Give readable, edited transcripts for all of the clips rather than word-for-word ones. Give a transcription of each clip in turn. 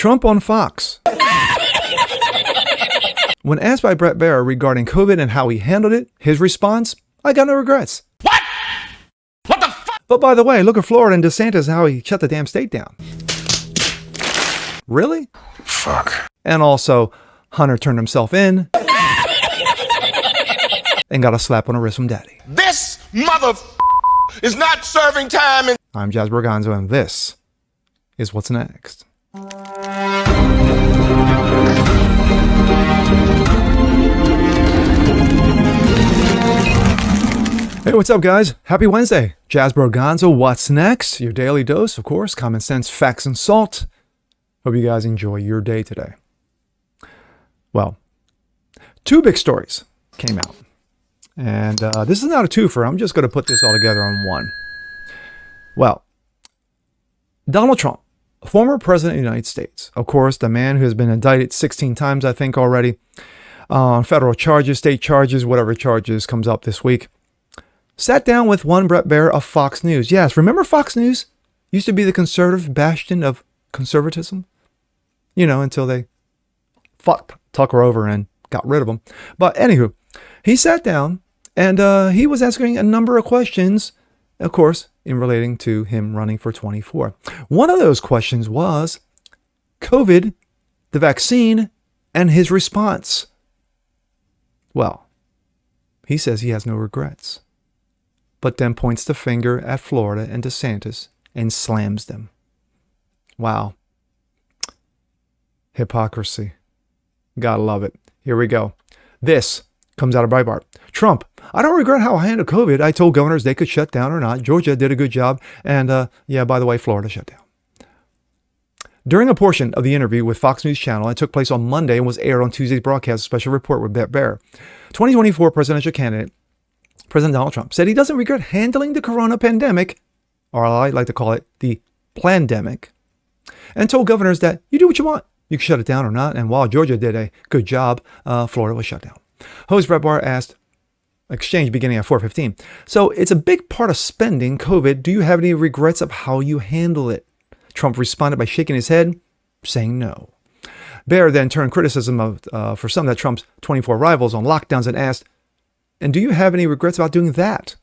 Trump on Fox. When asked by Bret Baier regarding COVID and how he handled it, his response, I got no regrets. What? What the fuck? But by the way, look at Florida and DeSantis, how he shut the damn state down. Really? Fuck. And also, Hunter turned himself in and got a slap on the wrist from Daddy. This mother is not serving time. I'm Jazz Borganzo, and this is What's Next. Hey, what's up, guys? Happy Wednesday. Jazz Borganzo, What's Next? Your daily dose, of course, common sense, facts, and salt. Hope you guys enjoy your day today. Well, two big stories came out. And this is not a twofer. I'm just going to put this all together on one. Well, Donald Trump, former president of the United States, of course, the man who has been indicted 16 times, I think, already, on federal charges, state charges, whatever charges comes up this week, sat down with one Bret Baier of Fox News. Yes, remember Fox News? Used to be the conservative bastion of conservatism. You know, until they fucked Tucker over and got rid of him. But anywho, he sat down and he was asking a number of questions, of course, in relating to him running for 24. One of those questions was COVID, the vaccine, and his response. Well, he says he has no regrets, but then points the finger at Florida and DeSantis and slams them. Wow. Hypocrisy. Gotta love it. Here we go. This comes out of Breitbart. Trump, I don't regret how I handled COVID. I told governors they could shut down or not. Georgia did a good job. And yeah, by the way, Florida shut down. During a portion of the interview with Fox News Channel, it took place on Monday and was aired on Tuesday's broadcast, a special report with Bret Baier. 2024 presidential candidate, President Donald Trump, said he doesn't regret handling the corona pandemic, or I like to call it the plandemic, and told governors that you do what you want. You can shut it down or not. And while Georgia did a good job, Florida was shut down. Host Bret Baier asked, exchange beginning at 4:15. So it's a big part of spending COVID. Do you have any regrets of how you handle it? Trump responded by shaking his head, saying no. Baier then turned criticism of for some of Trump's 24 rivals on lockdowns and asked, and do you have any regrets about doing that?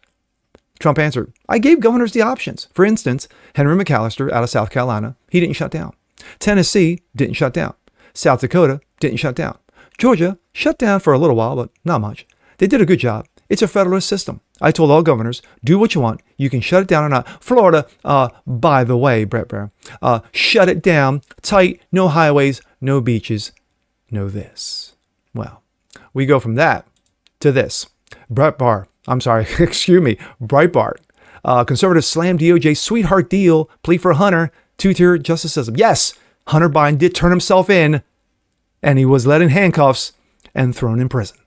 Trump answered, I gave governors the options. For instance, Henry McAllister out of South Carolina, he didn't shut down. Tennessee didn't shut down. South Dakota didn't shut down. Georgia shut down for a little while, but not much. They did a good job. It's a federalist system. I told all governors, do what you want. You can shut it down or not. Florida, by the way, Bret Baier, shut it down tight, no highways, no beaches, no this. Well, we go from that to this. Breitbart, conservatives slam DOJ sweetheart deal, plea for Hunter, two-tier justice system. Yes, Hunter Biden did turn himself in, and he was led in handcuffs and thrown in prison.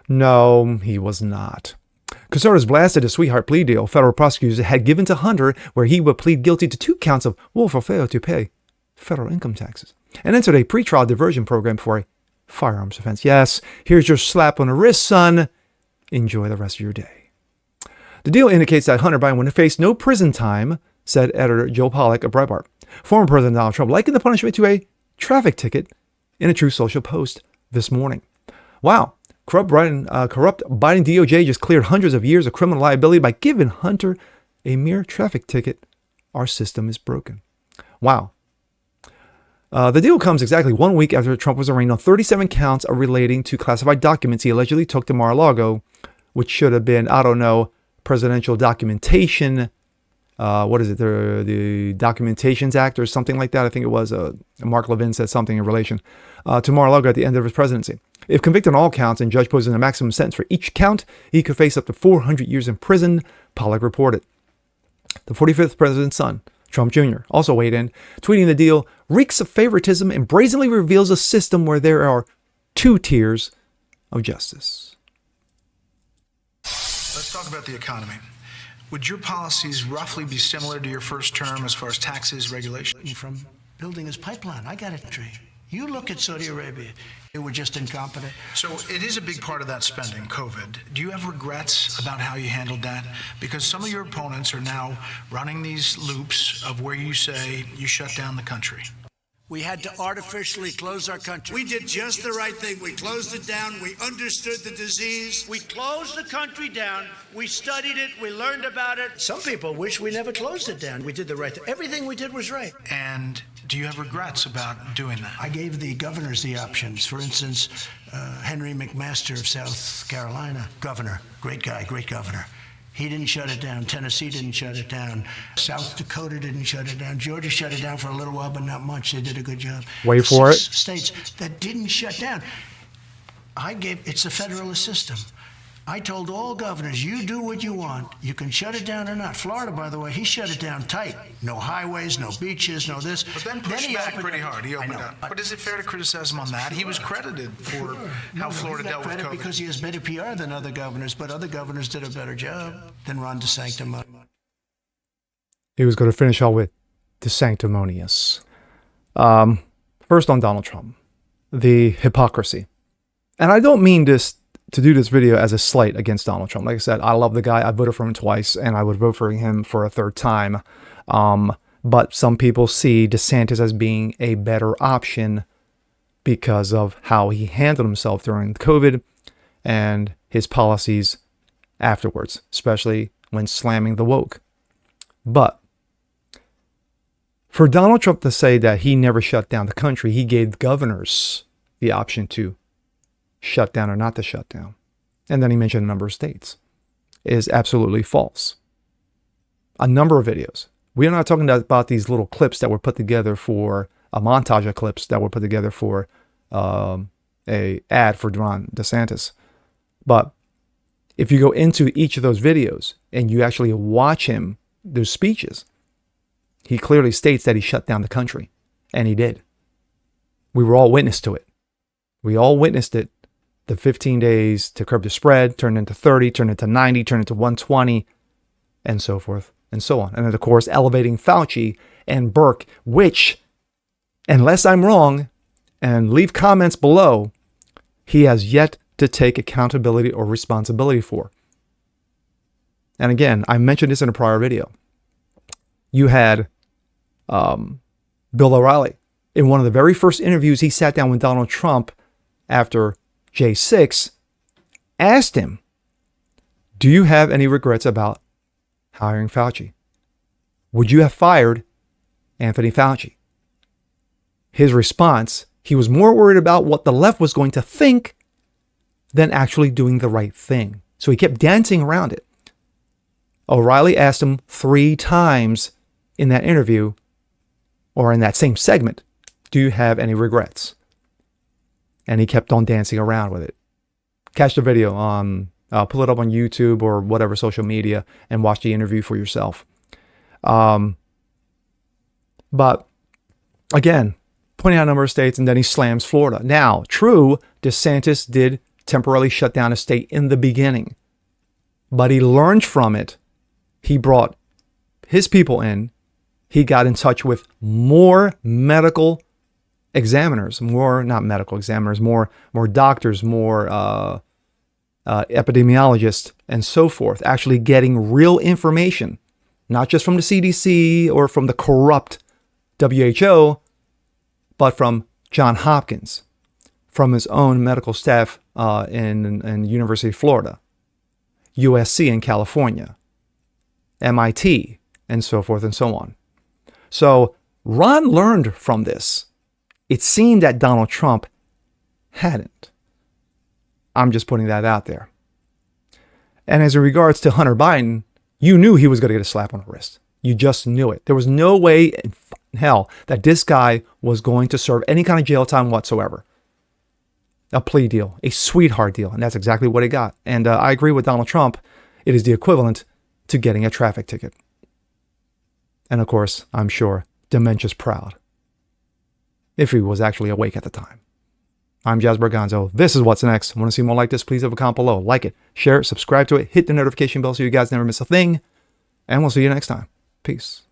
No, he was not. Conservatives blasted a sweetheart plea deal federal prosecutors had given to Hunter, where he would plead guilty to 2 counts of willful failure to pay federal income taxes, and entered a pretrial diversion program for a firearms offense. Yes, here's your slap on the wrist, son. Enjoy the rest of your day. The deal indicates that Hunter Biden would face no prison time, said editor Joe Pollak of Breitbart. Former President Donald Trump likened the punishment to a traffic ticket in a Truth Social post this morning. Wow. Corrupt Biden DOJ just cleared hundreds of years of criminal liability by giving Hunter a mere traffic ticket. Our system is broken. Wow. The deal comes exactly 1 week after Trump was arraigned on 37 counts of relating to classified documents he allegedly took to Mar-a-Lago, which should have been, presidential documentation. The Documentations Act or something like that. I think it was Mark Levin said something in relation to Mar-a-Lago at the end of his presidency. If convicted on all counts and judge poses a maximum sentence for each count, he could face up to 400 years in prison, Pollak reported. The 45th president's son, Trump Jr., also weighed in, tweeting the deal reeks of favoritism and brazenly reveals a system where there are 2 tiers of justice. Let's talk about the economy. Would your policies roughly be similar to your first term as far as taxes, regulation? From building this pipeline, I got it, Tree. You look at Saudi Arabia, they were just incompetent. So it is a big part of that spending, COVID. Do you have regrets about how you handled that? Because some of your opponents are now running these loops of where you say you shut down the country. We had to artificially close our country. We did just the right thing. We closed it down. We understood the disease. We closed the country down. We studied it. We learned about it. Some people wish we never closed it down. We did the right thing. Everything we did was right. And do you have regrets about doing that? I gave the governors the options. For instance, Henry McMaster of South Carolina, governor, great guy, great governor. He didn't shut it down. Tennessee didn't shut it down. South Dakota didn't shut it down. Georgia shut it down for a little while, but not much. They did a good job. Wait for it. States that didn't shut down. It's a federalist system. I told all governors, you do what you want. You can shut it down or not. Florida, by the way, he shut it down tight. No highways, no beaches, no this. But then pushed back pretty hard. He opened up. But is it fair to criticize him on that? He was credited for how Florida dealt with COVID. Because he has better PR than other governors, but other governors did a better job than Ron DeSanctimonious. He was going to finish all with DeSanctimonious. First on Donald Trump, the hypocrisy. And I don't mean this to do this video as a slight against Donald Trump. Like I said, I love the guy. I voted for him twice, and I would vote for him for a third time. But some people see DeSantis as being a better option because of how he handled himself during COVID and his policies afterwards, especially when slamming the woke. But for Donald Trump to say that he never shut down the country, he gave governors the option to shut down or not to shut down, and then he mentioned a number of states, is absolutely false. A number of videos. We are not talking about these little clips that were put together for a montage of clips that were put together for a ad for Ron DeSantis. But if you go into each of those videos and you actually watch him, those speeches, he clearly states that he shut down the country, and he did. We were all witness to it. We all witnessed it. The 15 days to curb the spread turned into 30, turned into 90, turned into 120, and so forth and so on. And then, of course, elevating Fauci and Burke, which, unless I'm wrong, and leave comments below, he has yet to take accountability or responsibility for. And again, I mentioned this in a prior video. You had Bill O'Reilly. In one of the very first interviews, he sat down with Donald Trump after J6, asked him, do you have any regrets about hiring Fauci? Would you have fired Anthony Fauci? His response, he was more worried about what the left was going to think than actually doing the right thing. So he kept dancing around it. O'Reilly asked him 3 times in that interview, or in that same segment, do you have any regrets? And he kept on dancing around with it. Catch the video, pull it up on YouTube or whatever social media and watch the interview for yourself. But again, pointing out a number of states, and then he slams Florida. Now, true, DeSantis did temporarily shut down a state in the beginning, but he learned from it. He brought his people in. He got in touch with more medical examiners, more doctors, more epidemiologists, and so forth, actually getting real information, not just from the CDC or from the corrupt WHO, but from Johns Hopkins, from his own medical staff in University of Florida, USC in California, MIT, and so forth and so on. So Ron learned from this. It seemed that Donald Trump hadn't. I'm just putting that out there. And as in regards to Hunter Biden, you knew he was going to get a slap on the wrist. You just knew it. There was no way in hell that this guy was going to serve any kind of jail time whatsoever. A plea deal, a sweetheart deal. And that's exactly what he got. And I agree with Donald Trump. It is the equivalent to getting a traffic ticket. And of course, I'm sure dementia's proud, if he was actually awake at the time. I'm Jazz Berganzo. This is What's Next. Want to see more like this? Please leave a comment below. Like it, share it, subscribe to it, hit the notification bell so you guys never miss a thing. And we'll see you next time. Peace.